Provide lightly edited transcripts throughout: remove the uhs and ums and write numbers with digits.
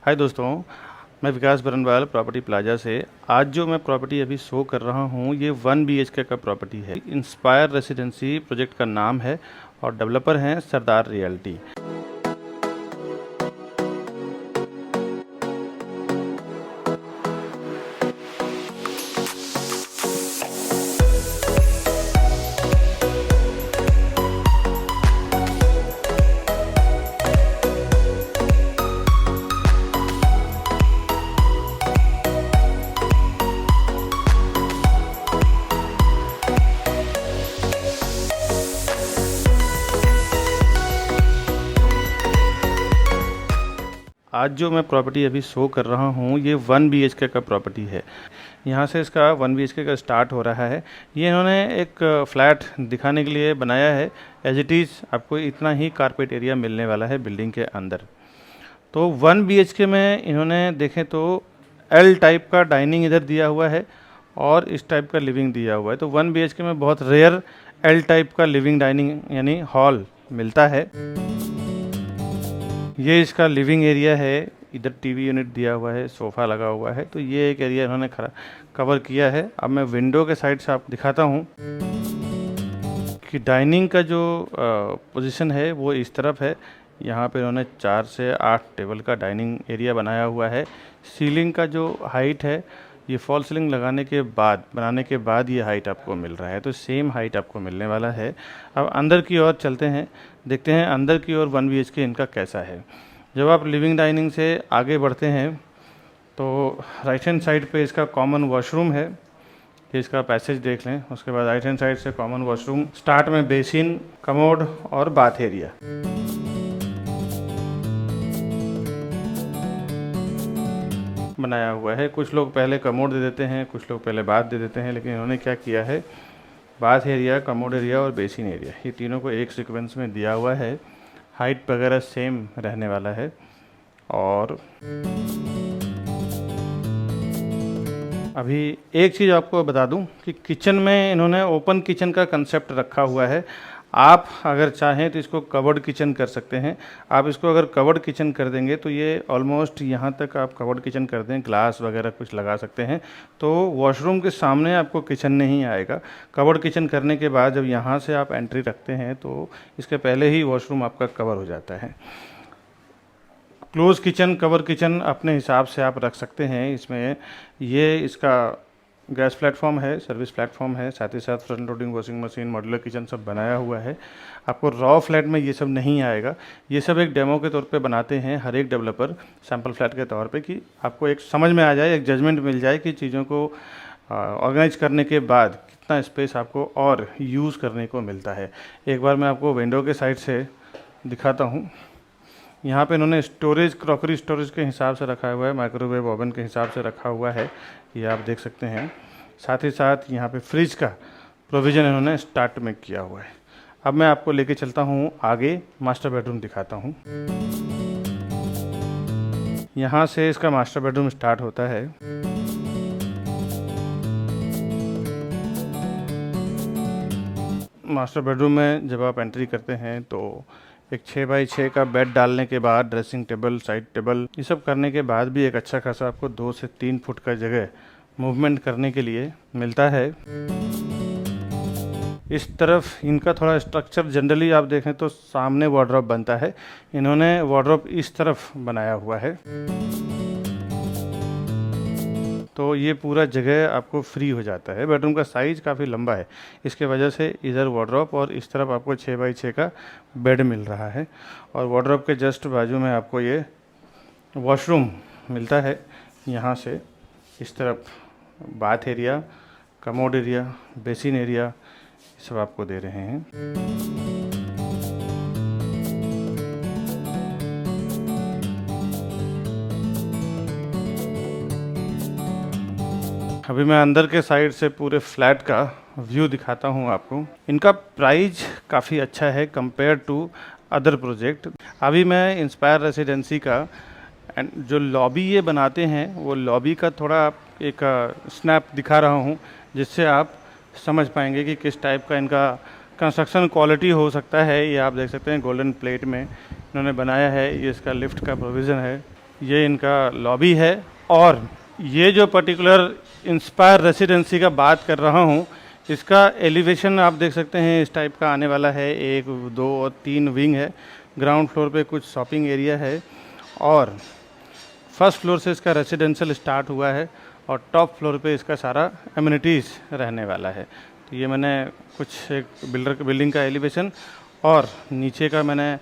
हाय दोस्तों, मैं विकास Barnwal property plaza से। आज जो मैं प्रॉपर्टी अभी शो कर रहा हूँ ये 1 BHK का प्रॉपर्टी है। इंस्पायर रेसिडेंसी प्रोजेक्ट का नाम है और डेवलपर हैं सरदार रियल्टी। आज जो मैं प्रॉपर्टी अभी शो कर रहा हूँ ये 1 BHK का प्रॉपर्टी है। यहाँ से इसका 1 BHK का स्टार्ट हो रहा है। ये इन्होंने एक फ्लैट दिखाने के लिए बनाया है। एज इट इज़ आपको इतना ही कारपेट एरिया मिलने वाला है बिल्डिंग के अंदर। तो 1 BHK में इन्होंने देखें तो L टाइप का डाइनिंग इधर दिया हुआ है और इस टाइप का लिविंग दिया हुआ है। तो 1 BHK में बहुत रेयर L टाइप का लिविंग डाइनिंग यानी हॉल मिलता है। ये इसका लिविंग एरिया है। इधर टीवी यूनिट दिया हुआ है, सोफ़ा लगा हुआ है। तो ये एक एरिया इन्होंने कवर किया है। अब मैं विंडो के साइड से आपको दिखाता हूँ कि डाइनिंग का जो पोजीशन है वो इस तरफ है। यहाँ पे इन्होंने 4 से 8 टेबल का डाइनिंग एरिया बनाया हुआ है। सीलिंग का जो हाइट है ये फॉल सीलिंग बनाने के बाद ये हाइट आपको मिल रहा है। तो सेम हाइट आपको मिलने वाला है। अब अंदर की ओर चलते हैं, देखते हैं अंदर की ओर 1 BHK इनका कैसा है। जब आप लिविंग डाइनिंग से आगे बढ़ते हैं तो राइट हैंड साइड पे इसका कॉमन वॉशरूम है। ये इसका पैसेज देख लें। उसके बाद राइट हैंड साइड से कॉमन वॉशरूम, स्टार्ट में बेसिन, कमोड और बाथ एरिया। बनाया हुआ है। कुछ लोग पहले कमोड दे देते हैं, कुछ लोग पहले बाथ दे देते हैं, लेकिन इन्होंने क्या किया है, बाथ एरिया, कमोड एरिया और बेसिन एरिया ये तीनों को एक सीक्वेंस में दिया हुआ है। हाइट वगैरह सेम रहने वाला है। और अभी एक चीज़ आपको बता दूं कि किचन में इन्होंने ओपन किचन का कंसेप्ट रखा हुआ है। आप अगर चाहें तो इसको कवर्ड किचन कर सकते हैं। आप इसको अगर कवर्ड किचन कर देंगे तो ये ऑलमोस्ट यहाँ तक आप कवर्ड किचन कर दें, ग्लास वगैरह कुछ लगा सकते हैं। तो वॉशरूम के सामने आपको किचन नहीं आएगा। कवर्ड किचन करने के बाद जब यहाँ से आप एंट्री रखते हैं तो इसके पहले ही वॉशरूम आपका कवर हो जाता है। क्लोज किचन, कवर किचन अपने हिसाब से आप रख सकते हैं। इसमें ये इसका गैस प्लेटफॉर्म है, सर्विस प्लेटफॉर्म है, साथ ही साथ front loading washing machine, modular kitchen सब बनाया हुआ है। आपको रॉ फ्लैट में ये सब नहीं आएगा। ये सब एक डेमो के तौर पे बनाते हैं हर एक डेवलपर, सैम्पल फ्लैट के तौर पे, कि आपको एक समझ में आ जाए, एक जजमेंट मिल जाए कि चीज़ों को ऑर्गेनाइज करने के बाद कितना स्पेस आपको और यूज़ करने को मिलता है। एक बार मैं आपको विंडो के साइड से दिखाता हूँ। यहाँ पे इन्होंने स्टोरेज, क्रॉकरी स्टोरेज के हिसाब से रखा हुआ है, माइक्रोवेव ओवन के हिसाब से रखा हुआ है, ये आप देख सकते हैं। साथ ही साथ यहाँ पे फ्रिज का प्रोविज़न इन्होंने स्टार्ट में किया हुआ है। अब मैं आपको लेके चलता हूँ आगे, मास्टर बेडरूम दिखाता हूँ। यहाँ से इसका मास्टर बेडरूम स्टार्ट होता है। मास्टर बेडरूम में जब आप एंट्री करते हैं तो एक 6x6 का बेड डालने के बाद ड्रेसिंग टेबल, साइड टेबल, ये सब करने के बाद भी एक अच्छा खासा आपको 2 से 3 फुट का जगह मूवमेंट करने के लिए मिलता है। इस तरफ इनका थोड़ा स्ट्रक्चर जनरली आप देखें तो सामने वार्डरोब बनता है। इन्होंने वार्डरोब इस तरफ बनाया हुआ है। तो ये पूरा जगह आपको फ्री हो जाता है। बेडरूम का साइज़ काफ़ी लंबा है, इसके वजह से इधर वार्डरोब और इस तरफ आपको 6x6 का बेड मिल रहा है। और वार्डरोब के जस्ट बाजू में आपको ये वॉशरूम मिलता है। यहाँ से इस तरफ bath area, commode area, basin area, ये सब आपको दे रहे हैं। अभी मैं अंदर के साइड से पूरे फ्लैट का व्यू दिखाता हूँ आपको। इनका प्राइस काफ़ी अच्छा है कंपेयर टू अदर प्रोजेक्ट। अभी मैं इंस्पायर रेसिडेंसी का जो लॉबी ये बनाते हैं वो लॉबी का थोड़ा एक स्नैप दिखा रहा हूँ, जिससे आप समझ पाएंगे कि किस टाइप का इनका कंस्ट्रक्शन क्वालिटी हो सकता है। ये आप देख सकते हैं गोल्डन प्लेट में इन्होंने बनाया है। ये इसका लिफ्ट का प्रोविज़न है। ये इनका लॉबी है। और ये जो पर्टिकुलर इंस्पायर रेसिडेंसी का बात कर रहा हूँ, इसका एलिवेशन आप देख सकते हैं इस टाइप का आने वाला है। 1, 2 और 3 विंग है। ग्राउंड फ्लोर पे कुछ शॉपिंग एरिया है और फर्स्ट फ्लोर से इसका रेसिडेंशियल स्टार्ट हुआ है और टॉप फ्लोर पे इसका सारा एमिनिटीज़ रहने वाला है। तो ये मैंने कुछ एक बिल्डिंग का एलिवेशन और नीचे का मैंने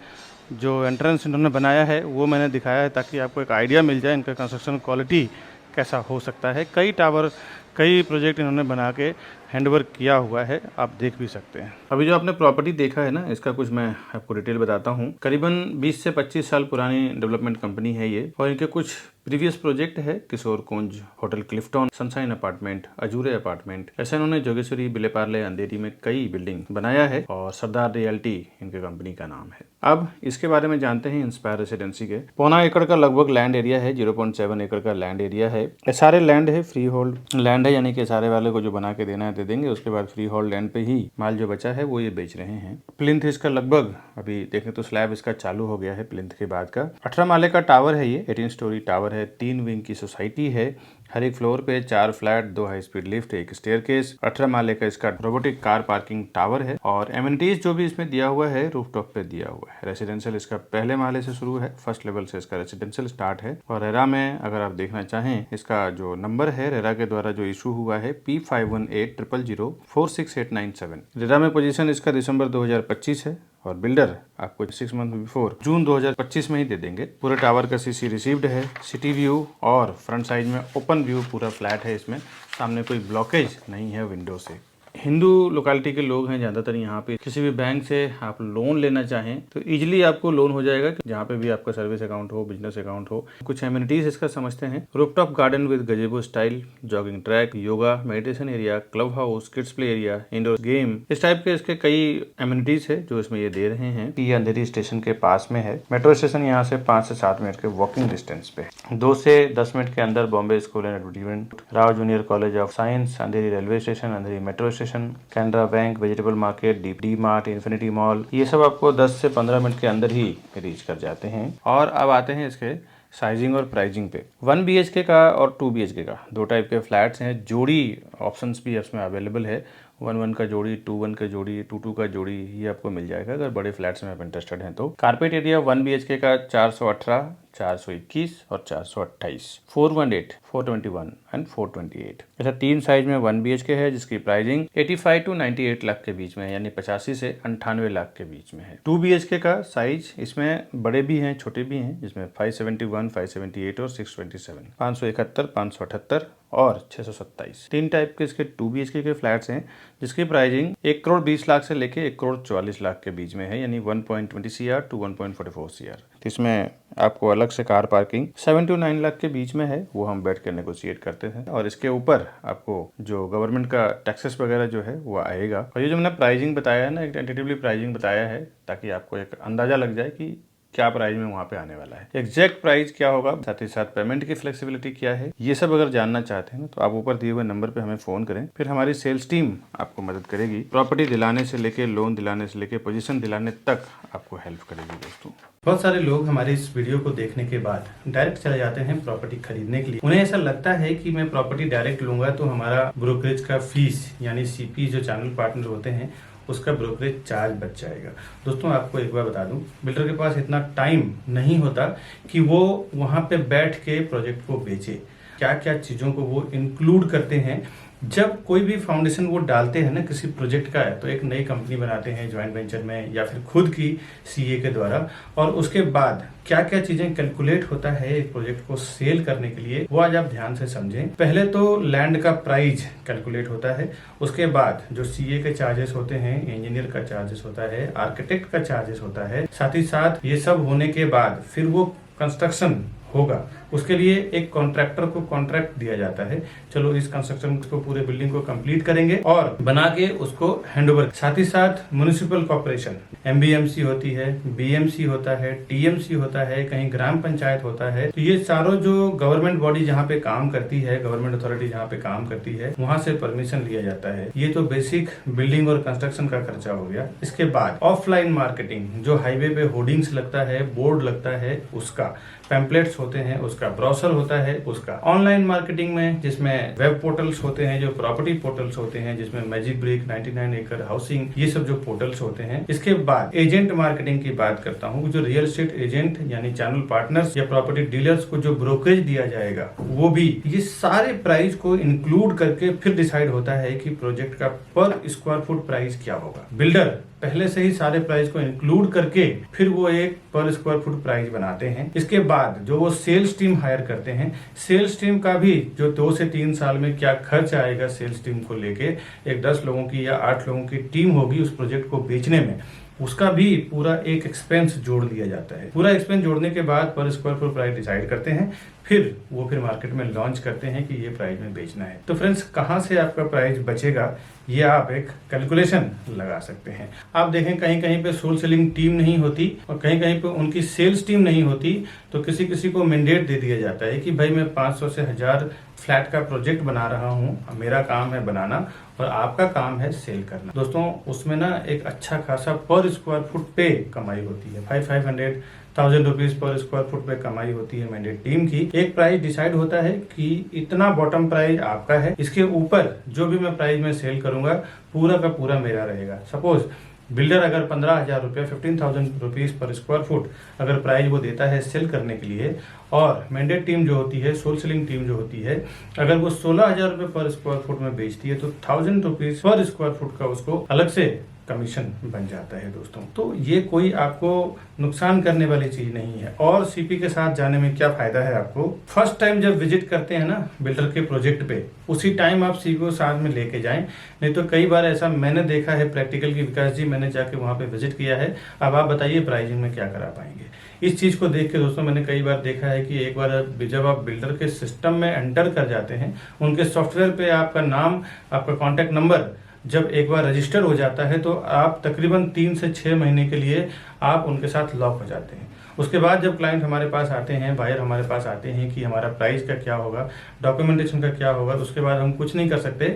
जो एंट्रेंस इन्होंने बनाया है वो मैंने दिखाया है, ताकि आपको एक आइडिया मिल जाए इनका कंस्ट्रक्शन क्वालिटी कैसा हो सकता है। कई टावर, कई प्रोजेक्ट इन्होंने बना के हैंडओवर किया हुआ है, आप देख भी सकते हैं। अभी जो आपने प्रॉपर्टी देखा है ना, इसका कुछ मैं आपको डिटेल बताता हूँ। करीबन 20 से 25 साल पुरानी डेवलपमेंट कंपनी है ये, और इनके कुछ प्रीवियस प्रोजेक्ट है Kishore Kunj, hotel Clifton, sunshine apartment, azure apartment. ऐसे इन्होंने जोगेश्वरी, बिलेपार्ले, अंधेरी में कई बिल्डिंग बनाया है और सरदार रियल्टी इनके कंपनी का नाम है। अब इसके बारे में जानते हैं इंस्पायर रेसिडेंसी के। 1.25 एकड़ का लगभग लैंड एरिया है, 0.7 एकड़ का लैंड एरिया है। ये सारे लैंड है फ्री होल्ड लैंड है, यानी कि सारे वाले को जो बना के देना है दे देंगे। उसके बाद फ्री होल्ड लैंड पे ही माल जो बचा है वो ये बेच रहे हैं। प्लिंथ इसका लगभग, अभी देखें तो स्लैब इसका चालू हो गया है प्लिंथ के बाद का। 18 माले का टावर है ये, 18 स्टोरी टावर है। 3 विंग की सोसाइटी है। हर एक फ्लोर पे 4 flat, 2 high speed lift, 1 staircase. 18 माले का इसका रोबोटिक कार पार्किंग टावर है और एमिनिटीज जो भी इसमें दिया हुआ है रूफटॉप पे दिया हुआ है। रेसिडेंशियल इसका पहले माले से शुरू है, फर्स्ट लेवल से इसका रेसिडेंशियल स्टार्ट है। और रेरा में अगर आप देखना चाहें, इसका जो नंबर है रेरा के द्वारा जो इशू हुआ है P5180004687। रेरा में पोजीशन इसका दिसंबर 2025 है और बिल्डर आपको 6 मंथ बिफोर जून 2025 में ही दे देंगे। पूरे टावर का सीसी रिसीव्ड है। सिटी व्यू और फ्रंट साइड में ओपन व्यू पूरा फ्लैट है। इसमें सामने कोई ब्लॉकेज नहीं है विंडो से। हिंदू लोकेलिटी के लोग हैं ज़्यादातर यहाँ पे। किसी भी बैंक से आप लोन लेना चाहें तो इजीली आपको लोन हो जाएगा, जहाँ पे भी आपका सर्विस अकाउंट हो, बिजनेस अकाउंट हो। कुछ एमिनिटीज इसका समझते हैं। Rooftop garden with गजेबो style, jogging track, yoga, meditation area, club house, kids play area, indoor game, इस टाइप के इसके कई एमिनिटीज है जो इसमें ये दे रहे हैं। ये अंधेरी स्टेशन के पास में है। मेट्रो स्टेशन यहाँ से 5 से 7 मिनट के वॉकिंग डिस्टेंस पे। 2 से 10 मिनट के अंदर Bombay school and advertisement, Rao junior college of science, Andheri railway station, Andheri metro station, Canara bank, vegetable market, D mart, infinity mall, ये सब आपको 10 से 15 मिनट के अंदर ही रीच कर जाते हैं। और अब आते हैं इसके साइजिंग और प्राइजिंग पे। 1 BHK का और 2 BHK का 2 टाइप के फ्लैट्स हैं। जोड़ी ऑप्शंस भी इसमें अवेलेबल है। 1-1 का जोड़ी, 2-1 का जोड़ी, 2-2 का जोड़ी, ये आपको मिल जाएगा अगर बड़े फ्लैट्स में आप इंटरेस्टेड हैं तो। कारपेट एरिया 1 BHK का 418, 421 और 428, 418, 421 एंड 428। ऐसा 3 साइज में 1 BHK है जिसकी प्राइसिंग 85 to 98 लाख के बीच में है, यानी 85 से 98 लाख के बीच में है। 2 BHK का साइज इसमें बड़े भी हैं, छोटे भी हैं, जिसमें 571, 578 और 627, 571, 578 और 627। 3 टाइप के इसके 2 BHK के फ्लैट्स हैं जिसकी प्राइसिंग 1 करोड़ 20 लाख से लेके 1 करोड़ 44 लाख के बीच में है, यानी 1.20 CR to 1.44 CR। इसमें आपको अलग से कार पार्किंग 7 to 9 लाख के बीच में है, वो हम बैठ कर नेगोशिएट करते हैं। और इसके ऊपर आपको जो गवर्नमेंट का टैक्सेस वगैरह जो है वो आएगा। और ये जो मैंने प्राइसिंग बताया है ना, एक टेंटेटिवली प्राइसिंग बताया है ताकि आपको एक अंदाजा लग जाए कि क्या प्राइस में वहाँ पे आने वाला है। एग्जैक्ट प्राइस क्या होगा, साथ ही साथ पेमेंट की फ्लेक्सिबिलिटी क्या है, ये सब अगर जानना चाहते हैं तो आप ऊपर दिए हुए नंबर पे हमें फ़ोन करें, फिर हमारी सेल्स टीम आपको मदद करेगी। प्रॉपर्टी दिलाने से लेके, लोन दिलाने से लेके, पोजीशन दिलाने तक आपको हेल्प करेगी दोस्तों। बहुत सारे लोग हमारे इस वीडियो को देखने के बाद डायरेक्ट चले जाते हैं प्रॉपर्टी खरीदने के लिए। उन्हें ऐसा लगता है कि मैं प्रॉपर्टी डायरेक्ट लूंगा तो हमारा ब्रोकरेज का फीस यानी CP जो चैनल पार्टनर होते हैं उसका ब्रोकरेज चार्ज बच जाएगा। दोस्तों आपको एक बार बता दूं, बिल्डर के पास इतना टाइम नहीं होता कि वो वहां पे बैठ के प्रोजेक्ट को बेचे। क्या क्या चीज़ों को वो इंक्लूड करते हैं जब कोई भी फाउंडेशन वो डालते हैं ना किसी प्रोजेक्ट का है, तो एक नई कंपनी बनाते हैं ज्वाइंट वेंचर में या फिर खुद की CA के द्वारा, और उसके बाद क्या क्या चीजें कैलकुलेट होता है एक प्रोजेक्ट को सेल करने के लिए, वो आज आप ध्यान से समझें। पहले तो लैंड का प्राइस कैलकुलेट होता है, उसके बाद जो CA के चार्जेस होते हैं, इंजीनियर का चार्जेस होता है, आर्किटेक्ट का चार्जेस होता है, साथ ही साथ ये सब होने के बाद फिर वो कंस्ट्रक्शन होगा उसके लिए एक कॉन्ट्रैक्टर को कॉन्ट्रैक्ट दिया जाता है, चलो इस कंस्ट्रक्शन को पूरे बिल्डिंग को कंप्लीट करेंगे और बना के उसको हैंडओवर। साथ ही साथ म्युनिसिपल कॉर्पोरेशन, एमबीएमसी होती है, बीएमसी होता है, टीएमसी होता है, कहीं ग्राम पंचायत होता है, तो ये चारों जो गवर्नमेंट बॉडी जहाँ पे काम करती है, गवर्नमेंट अथॉरिटी जहाँ पे काम करती है, वहां से परमिशन लिया जाता है। ये तो बेसिक बिल्डिंग और कंस्ट्रक्शन का खर्चा हो गया। इसके बाद ऑफलाइन मार्केटिंग, जो हाईवे पे होर्डिंग्स लगता है, बोर्ड लगता है, उसका पैम्पलेट्स होते हैं, उसका ब्रोशर होता है, उसका ऑनलाइन मार्केटिंग में जिसमें वेब पोर्टल्स होते हैं, जो प्रॉपर्टी पोर्टल्स होते हैं, जिसमें मैजिक ब्रिक, 99 एकड़ हाउसिंग, ये सब जो पोर्टल्स होते हैं। इसके बाद एजेंट मार्केटिंग की बात करता हूँ, जो रियल एस्टेट एजेंट यानी चैनल पार्टनर्स या प्रॉपर्टी डीलर्स को जो ब्रोकरेज दिया जाएगा, वो भी ये सारे प्राइस को इंक्लूड करके फिर डिसाइड होता है कि प्रोजेक्ट का पर स्क्वायर फुट प्राइस क्या होगा। बिल्डर पहले से ही सारे प्राइस को इंक्लूड करके फिर वो एक पर स्क्वायर फुट प्राइस बनाते हैं। इसके बाद जो वो सेल्स टीम हायर करते हैं, सेल्स टीम का भी जो 2 से 3 साल में क्या खर्च आएगा सेल्स टीम को लेके, एक 10 लोगों की या 8 लोगों की टीम होगी उस प्रोजेक्ट को बेचने में, उसका भी पूरा एक एक्सपेंस जोड़ दिया जाता है। पूरा एक्सपेंस जोड़ने के बाद पर स्क्वायर फुट प्राइस डिसाइड करते हैं, फिर मार्केट में लॉन्च करते हैं कि ये प्राइस में बेचना है। तो फ्रेंड्स, कहाँ से आपका प्राइस बचेगा, ये आप एक कैलकुलेशन लगा सकते हैं। आप देखें कहीं कहीं पे सोल सेलिंग टीम नहीं होती और कहीं कहीं पे उनकी सेल्स टीम नहीं होती, तो किसी किसी को मैंडेट दे दिया जाता है कि भाई मैं 500 से 1000 फ्लैट का प्रोजेक्ट बना रहा हूँ, मेरा काम है बनाना और आपका काम है सेल करना। दोस्तों, उसमें ना एक अच्छा खासा पर स्क्वायर फुट पे कमाई होती है, 500-1000 रुपीज पर स्क्वायर फुट पे कमाई होती है मैंडेट टीम की। एक प्राइस डिसाइड होता है कि इतना बॉटम प्राइस आपका है, इसके ऊपर जो भी मैं प्राइस में सेल करूंगा पूरा का पूरा मेरा रहेगा। सपोज बिल्डर अगर 15,000 रुपया 15,000 रुपीज पर स्क्वायर फुट अगर प्राइस वो देता है सेल करने के लिए, और मैंडेट टीम जो होती है, सोल सेलिंग टीम जो होती है, अगर वो 16,000 रुपये पर स्क्वायर फुट में बेचती है तो 1000 रुपीज पर स्क्वायर फुट का उसको अलग से कमीशन बन जाता है। दोस्तों, तो ये कोई आपको नुकसान करने वाली चीज नहीं है। और सीपी के साथ जाने में क्या फायदा है आपको, फर्स्ट टाइम जब विजिट करते हैं ना बिल्डर के प्रोजेक्ट पे, उसी टाइम आप सीपी को साथ में लेके जाएं। नहीं तो कई बार ऐसा मैंने देखा है प्रैक्टिकल की, विकास जी मैंने जाके वहां पे विजिट किया है, अब आप बताइए प्राइसिंग में क्या करा पाएंगे। इस चीज को देख के दोस्तों मैंने कई बार देखा है कि एक बार जब आप बिल्डर के सिस्टम में एंटर कर जाते हैं, उनके सॉफ्टवेयर पे आपका नाम, आपका कॉन्टैक्ट नंबर जब एक बार रजिस्टर हो जाता है, तो आप तकरीबन 3 से 6 महीने के लिए आप उनके साथ लॉक हो जाते हैं। उसके बाद जब क्लाइंट हमारे पास आते हैं, बायर हमारे पास आते हैं कि हमारा प्राइस का क्या होगा, डॉक्यूमेंटेशन का क्या होगा, उसके बाद हम कुछ नहीं कर सकते,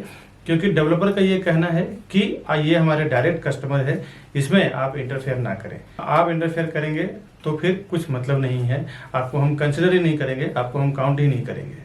क्योंकि डेवलपर का ये कहना है कि ये हमारे डायरेक्ट कस्टमर है, इसमें आप इंटरफेयर ना करें। आप इंटरफेयर करेंगे तो फिर कुछ मतलब नहीं है, आपको हम कंसिडर ही नहीं करेंगे, आपको हम काउंट ही नहीं करेंगे।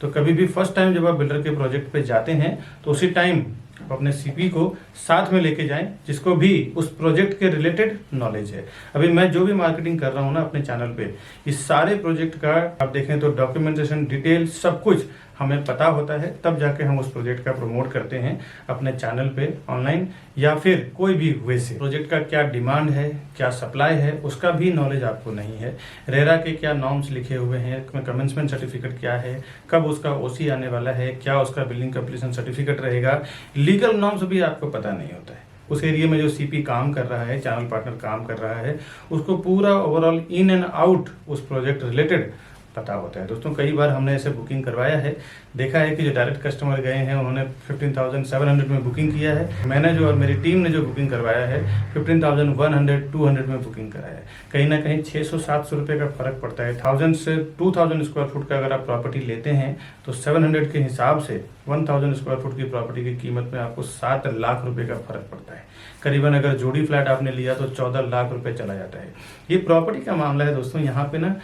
तो कभी भी फर्स्ट टाइम जब आप बिल्डर के प्रोजेक्ट पे जाते हैं तो उसी टाइम आप अपने सीपी को साथ में लेके जाएं, जिसको भी उस प्रोजेक्ट के रिलेटेड नॉलेज है। अभी मैं जो भी मार्केटिंग कर रहा हूँ ना अपने चैनल पे, इस सारे प्रोजेक्ट का आप देखें तो डॉक्यूमेंटेशन, डिटेल सब कुछ हमें पता होता है, तब जाके हम उस प्रोजेक्ट का प्रमोट करते हैं अपने चैनल पे ऑनलाइन या फिर कोई भी वे से। प्रोजेक्ट का क्या डिमांड है, क्या सप्लाई है, उसका भी नॉलेज आपको नहीं है। रेरा के क्या नॉर्म्स लिखे हुए हैं, कमेंसमेंट सर्टिफिकेट क्या है, कब उसका ओसी आने वाला है, क्या उसका बिल्डिंग कंप्लीशन सर्टिफिकेट रहेगा, लीगल नॉर्म्स भी आपको पता नहीं होता है। उस एरिया में जो सीपी काम कर रहा है, चैनल पार्टनर काम कर रहा है, उसको पूरा ओवरऑल इन एंड आउट उस प्रोजेक्ट रिलेटेड पता होता है। दोस्तों, कई बार हमने ऐसे बुकिंग करवाया है, देखा है कि जो डायरेक्ट कस्टमर गए हैं उन्होंने 15,700 में बुकिंग किया है, मैंने जो और मेरी टीम ने जो बुकिंग करवाया है 15,100-200 में बुकिंग कराया है। कहीं ना कहीं 600-700 रुपये का फर्क पड़ता है। 1000 से 2000 स्क्वायर फुट का अगर आप प्रॉपर्टी लेते हैं तो 700 के हिसाब से 1000 स्क्वायर फुट की प्रॉपर्टी की कीमत में आपको 7 लाख रुपए का फर्क पड़ता है। करीबन अगर जोड़ी फ्लैट आपने लिया तो 14 लाख रुपए चला जाता है। ये प्रॉपर्टी का मामला है दोस्तों, यहाँ पे ना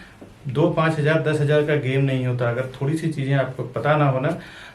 2-5 हजार 10 हजार का गेम नहीं होता। अगर थोड़ी सी चीजें आपको पता ना हो ना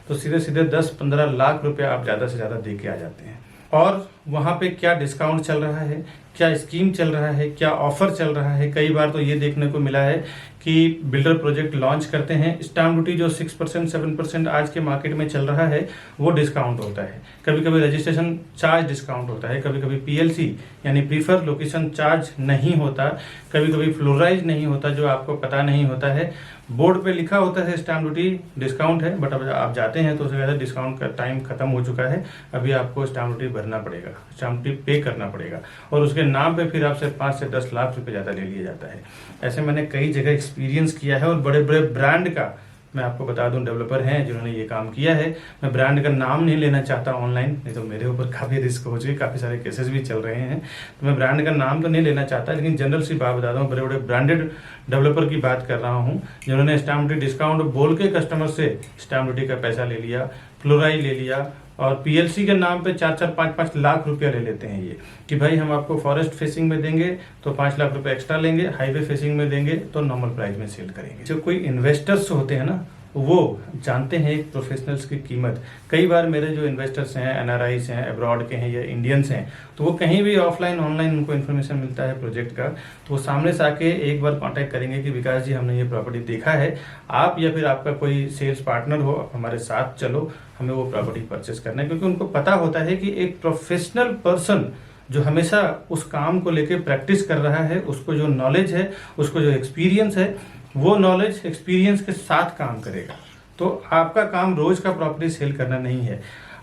तो सीधे सीधे 10-15 लाख रुपए आप ज्यादा से ज्यादा दे के आ जाते हैं। और वहां पे क्या डिस्काउंट चल रहा है, क्या स्कीम चल रहा है, क्या ऑफर चल रहा है। कई बार तो ये देखने को मिला है कि बिल्डर प्रोजेक्ट लॉन्च करते हैं, स्टाम्प ड्यूटी जो 6% 7% आज के मार्केट में चल रहा है वो डिस्काउंट होता है। कभी कभी रजिस्ट्रेशन चार्ज डिस्काउंट होता है, कभी कभी पीएलसी यानी प्रीफर लोकेशन चार्ज नहीं होता, कभी कभी फ्लोराइज नहीं होता जो आपको पता नहीं होता है। बोर्ड पे लिखा होता है स्टाम्प ड्यूटी डिस्काउंट है, बट अब आप जाते हैं तो उससे ज़्यादा डिस्काउंट का टाइम खत्म हो चुका है। अभी आपको स्टाम्प ड्यूटी भरना पड़ेगा, स्टाम्प ड्यूटी पे करना पड़ेगा और उसके नाम पे फिर आपसे 5 से 10 लाख रुपए ज़्यादा ले लिया जाता है। ऐसे मैंने कई जगह एक्सपीरियंस किया है और बड़े बड़े ब्रांड का, मैं आपको बता दूं, डेवलपर हैं जिन्होंने ये काम किया है। मैं ब्रांड का नाम नहीं लेना चाहता ऑनलाइन, नहीं तो मेरे ऊपर काफ़ी रिस्क हो चुके, काफ़ी सारे केसेस भी चल रहे हैं, तो मैं ब्रांड का नाम तो नहीं लेना चाहता, लेकिन जनरल सी बात बता दूँ, बड़े बड़े ब्रांडेड डेवलपर की बात कर रहा हूँ जिन्होंने स्टैम्प ड्यूटी डिस्काउंट बोल के कस्टमर से स्टैम्प ड्यूटी का पैसा ले लिया, फ्लोराई ले लिया, और पीएलसी के नाम पे 4-4, 5-5 लाख रुपया ले लेते हैं ये, कि भाई हम आपको फॉरेस्ट फेसिंग में देंगे तो 5 लाख रुपए एक्स्ट्रा लेंगे, हाईवे फेसिंग में देंगे तो नॉर्मल प्राइस में सेल करेंगे। जो कोई इन्वेस्टर्स होते हैं ना, वो जानते हैं एक प्रोफेशनल्स की कीमत। कई बार मेरे जो इन्वेस्टर्स हैं, एनआरआईस हैं, अब्रॉड के हैं या इंडियंस हैं, तो वो कहीं भी ऑफलाइन ऑनलाइन उनको इन्फॉर्मेशन मिलता है प्रोजेक्ट का, तो वो सामने से आके एक बार कांटेक्ट करेंगे कि विकास जी हमने ये प्रॉपर्टी देखा है, आप या फिर आपका कोई सेल्स पार्टनर हो, आप हमारे साथ चलो, हमें वो प्रॉपर्टी परचेस करना है। क्योंकि उनको पता होता है कि एक प्रोफेशनल पर्सन जो हमेशा उस काम को लेके प्रैक्टिस कर रहा है, उसको जो नॉलेज है, उसको जो एक्सपीरियंस है, वो नॉलेज एक्सपीरियंस के साथ काम करेगा। तो आपका काम रोज का प्रॉपर्टी सेल करना नहीं है।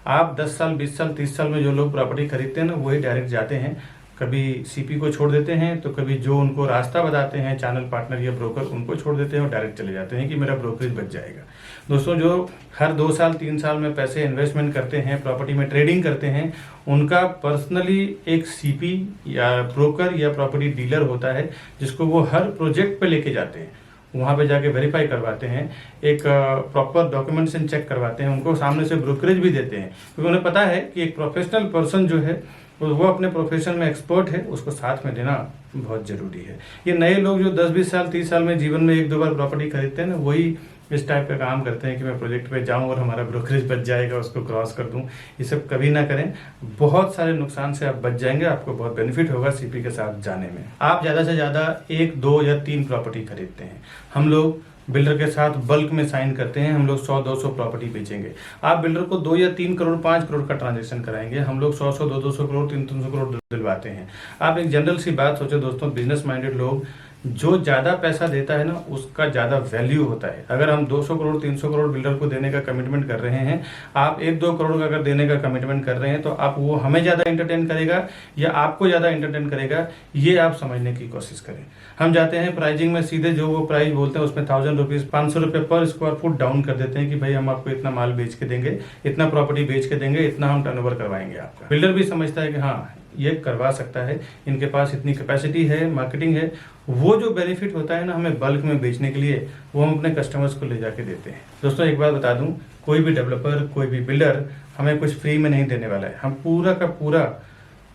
आप 10 साल, 20 साल, 30 साल में जो लोग प्रॉपर्टी खरीदते हैं ना, वही डायरेक्ट जाते हैं, कभी सीपी को छोड़ देते हैं, तो कभी जो उनको रास्ता बताते हैं चैनल पार्टनर या ब्रोकर, उनको छोड़ देते हैं और डायरेक्ट चले जाते हैं कि मेरा ब्रोकरेज बच जाएगा। दोस्तों, जो हर 2 साल 3 साल में पैसे इन्वेस्टमेंट करते हैं, प्रॉपर्टी में ट्रेडिंग करते हैं, उनका पर्सनली एक सीपी या ब्रोकर या प्रॉपर्टी डीलर होता है जिसको वो हर प्रोजेक्ट पे लेके जाते हैं, वहाँ पे जाके वेरीफाई करवाते हैं, एक प्रॉपर डॉक्यूमेंटेशन चेक करवाते हैं, उनको सामने से ब्रोकरेज भी देते हैं, क्योंकि उन्हें पता है कि एक प्रोफेशनल पर्सन जो है वो अपने प्रोफेशन में एक्सपर्ट है, उसको साथ में देना बहुत जरूरी है। ये नए लोग जो 10-20 साल 30 साल में जीवन में 1-2 बार प्रॉपर्टी खरीदते हैं ना, वही इस टाइप का काम करते हैं कि मैं प्रोजेक्ट पे जाऊं और हमारा ब्रोकरेज बच जाएगा, उसको क्रॉस कर दूं। ये सब कभी ना करें, बहुत सारे नुकसान से आप बच जाएंगे, आपको बहुत बेनिफिट होगा सीपी के साथ जाने में। आप ज़्यादा से ज़्यादा 1, 2 या 3 प्रॉपर्टी खरीदते हैं, हम लोग बिल्डर के साथ बल्क में साइन करते हैं, हम लोग 100-200 प्रॉपर्टी बेचेंगे। आप बिल्डर को 2 या 3 करोड़ 5 करोड़ का ट्रांजेक्शन कराएंगे, हम लोग 100-100, 200 करोड़ 300 करोड़ दिलवाते हैं। आप एक जनरल सी बात सोचो दोस्तों, बिजनेस माइंडेड लोग, जो ज़्यादा पैसा देता है ना, उसका ज़्यादा वैल्यू होता है। अगर हम 200 करोड़ 300 करोड़ बिल्डर को देने का कमिटमेंट कर रहे हैं, आप 1-2 करोड़ का अगर देने का कमिटमेंट कर रहे हैं, तो आप वो हमें ज़्यादा एंटरटेन करेगा या आपको ज़्यादा एंटरटेन करेगा, ये आप समझने की कोशिश करें। हम जाते हैं प्राइजिंग में, सीधे जो वो प्राइस बोलते हैं उसमें 1000 रुपीज़ 500 रुपये पर स्क्वायर फुट डाउन कर देते हैं कि भाई हम आपको इतना माल बेच के देंगे, इतना प्रॉपर्टी बेच के देंगे, इतना हम टर्नओवर करवाएंगे आपका। बिल्डर भी समझता है कि हाँ ये करवा सकता है, इनके पास इतनी कैपेसिटी है, मार्केटिंग है। वो जो बेनिफिट होता है ना हमें बल्क में बेचने के लिए, वो हम अपने कस्टमर्स को ले जाके देते हैं। दोस्तों, एक बात बता दूं, कोई भी डेवलपर, कोई भी बिल्डर हमें कुछ फ्री में नहीं देने वाला है। हम पूरा का पूरा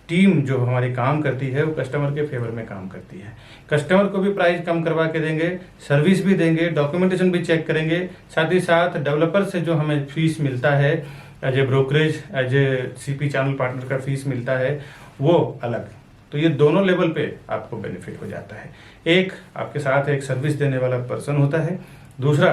टीम जो हमारी काम करती है, वो कस्टमर के फेवर में काम करती है। कस्टमर को भी प्राइस कम करवा के देंगे, सर्विस भी देंगे, डॉक्यूमेंटेशन भी चेक करेंगे, साथ ही साथ डेवलपर से जो हमें फीस मिलता है as a brokerage, as a CP channel partner का फीस मिलता है, वो अलग। तो ये दोनों लेवल पे आपको बेनिफिट हो जाता है। एक, आपके साथ एक सर्विस देने वाला पर्सन होता है, दूसरा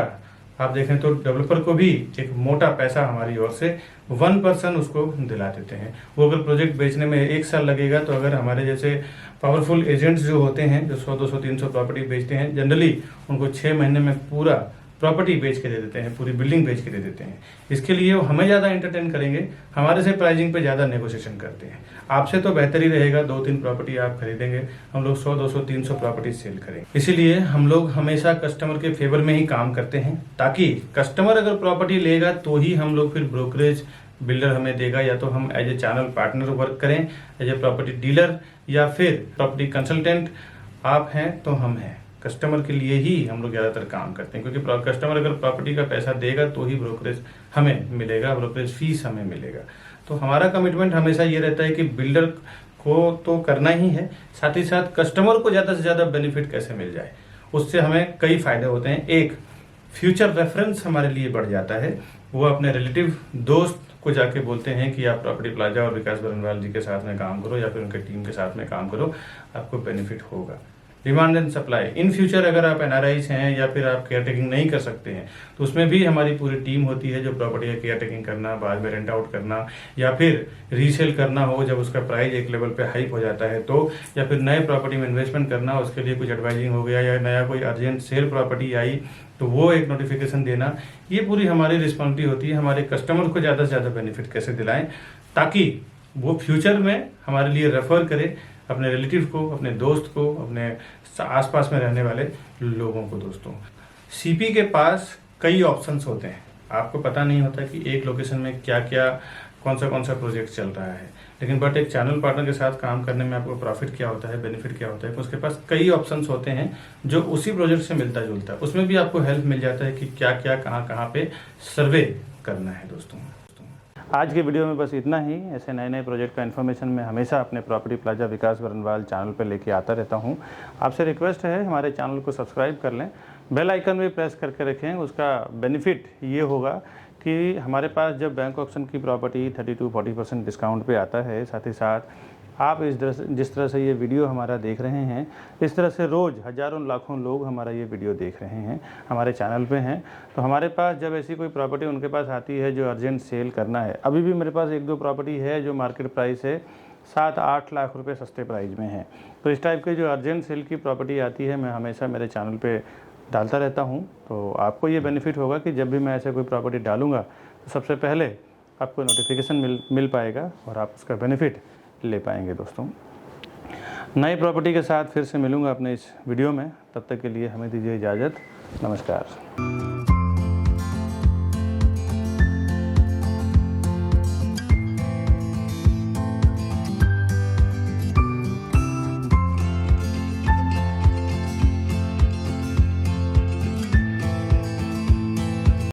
आप देखें तो डेवलपर को भी एक मोटा पैसा हमारी ओर से 1% उसको दिला देते हैं। वो अगर प्रोजेक्ट बेचने में 1 साल लगेगा, तो अगर हमारे जैसे पावरफुल एजेंट्स जो होते हैं, जो 100-200 300 प्रॉपर्टी बेचते हैं, जनरली उनको 6 महीने में पूरा प्रॉपर्टी बेच के दे देते हैं, पूरी बिल्डिंग बेच के दे देते हैं। इसके लिए वो हमें ज़्यादा एंटरटेन करेंगे, हमारे से प्राइसिंग पे ज़्यादा नेगोशिएशन करते हैं। आपसे तो बेहतर ही रहेगा, 2-3 प्रॉपर्टी आप खरीदेंगे, हम लोग 100-200 300 प्रॉपर्टी सेल करेंगे। इसीलिए हम लोग हमेशा कस्टमर के फेवर में ही काम करते हैं, ताकि कस्टमर अगर प्रॉपर्टी लेगा तो ही हम लोग फिर ब्रोकरेज बिल्डर हमें देगा, या तो हम as a channel partner work करें, एज ए प्रॉपर्टी डीलर, या फिर प्रॉपर्टी कंसल्टेंट आप हैं तो हम हैं। कस्टमर के लिए ही हम लोग ज़्यादातर काम करते हैं, क्योंकि कस्टमर अगर प्रॉपर्टी का पैसा देगा तो ही ब्रोकरेज हमें मिलेगा, ब्रोकरेज फीस हमें मिलेगा। तो हमारा कमिटमेंट हमेशा ये रहता है कि बिल्डर को तो करना ही है, साथ ही साथ कस्टमर को ज़्यादा से ज़्यादा बेनिफिट कैसे मिल जाए, उससे हमें कई फायदे होते हैं। एक, फ्यूचर रेफरेंस हमारे लिए बढ़ जाता है। वो अपने रिलेटिव दोस्त को जाके बोलते हैं कि आप प्रॉपर्टी प्लाजा और विकास बरनवाल जी के साथ में काम करो, या फिर उनके टीम के साथ में काम करो, आपको बेनिफिट होगा। Demand and supply, in future अगर आप एनआरआईस हैं या फिर आप केयर टेकिंग नहीं कर सकते हैं, तो उसमें भी हमारी पूरी टीम होती है जो प्रॉपर्टी का केयर टेकिंग करना, बाद में रेंट आउट करना, या फिर रीसेल करना हो जब उसका प्राइस एक लेवल पे हाइप हो जाता है तो, या फिर नए प्रॉपर्टी में इन्वेस्टमेंट करना, उसके लिए कुछ एडवाइजिंग हो गया, या नया कोई अर्जेंट सेल प्रॉपर्टी आई तो वो एक नोटिफिकेशन देना, ये पूरी हमारी रिस्पॉन्सिबिलिटी होती है। हमारे कस्टमर को ज़्यादा से ज़्यादा बेनिफिट कैसे दिलाएं, ताकि वो फ्यूचर में हमारे लिए रेफर करे, अपने रिलेटिव को, अपने दोस्त को, अपने आसपास में रहने वाले लोगों को। दोस्तों, सीपी के पास कई ऑप्शंस होते हैं, आपको पता नहीं होता कि एक लोकेशन में क्या क्या कौन सा प्रोजेक्ट चल रहा है, लेकिन बट एक चैनल पार्टनर के साथ काम करने में आपको प्रॉफिट क्या होता है, बेनिफिट क्या होता है, उसके पास कई ऑप्शंस होते हैं जो उसी प्रोजेक्ट से मिलता जुलता है। उसमें भी आपको हेल्प मिल जाता है कि क्या क्या कहाँ पे सर्वे करना है। दोस्तों, आज के वीडियो में बस इतना ही। ऐसे नए नए प्रोजेक्ट का इन्फॉर्मेशन मैं हमेशा अपने प्रॉपर्टी प्लाजा विकास बरनवाल चैनल पर लेके आता रहता हूं। आपसे रिक्वेस्ट है हमारे चैनल को सब्सक्राइब कर लें, बेल आइकन भी प्रेस करके रखें। उसका बेनिफिट ये होगा कि हमारे पास जब बैंक ऑक्शन की प्रॉपर्टी 30-40% डिस्काउंट पे आता है, साथ ही साथ आप जिस तरह से ये वीडियो हमारा देख रहे हैं, इस तरह से रोज़ हज़ारों लाखों लोग हमारा ये वीडियो देख रहे हैं, हमारे चैनल पे हैं। तो हमारे पास जब ऐसी कोई प्रॉपर्टी उनके पास आती है जो अर्जेंट सेल करना है, अभी भी मेरे पास 1-2 प्रॉपर्टी है जो मार्केट प्राइस है 7-8 लाख रुपए सस्ते प्राइस में है। तो इस टाइप के जो अर्जेंट सेल की प्रॉपर्टी आती है, मैं हमेशा मेरे चैनल पे डालता रहता हूँ। तो आपको ये बेनिफिट होगा कि जब भी मैं ऐसे कोई प्रॉपर्टी डालूँगा तो सबसे पहले आपको नोटिफिकेशन मिल पाएगा और आप उसका बेनिफिट ले पाएंगे। दोस्तों, नई प्रॉपर्टी के साथ फिर से मिलूँगा अपने इस वीडियो में। तब तक के लिए हमें दीजिए इजाज़त। नमस्कार।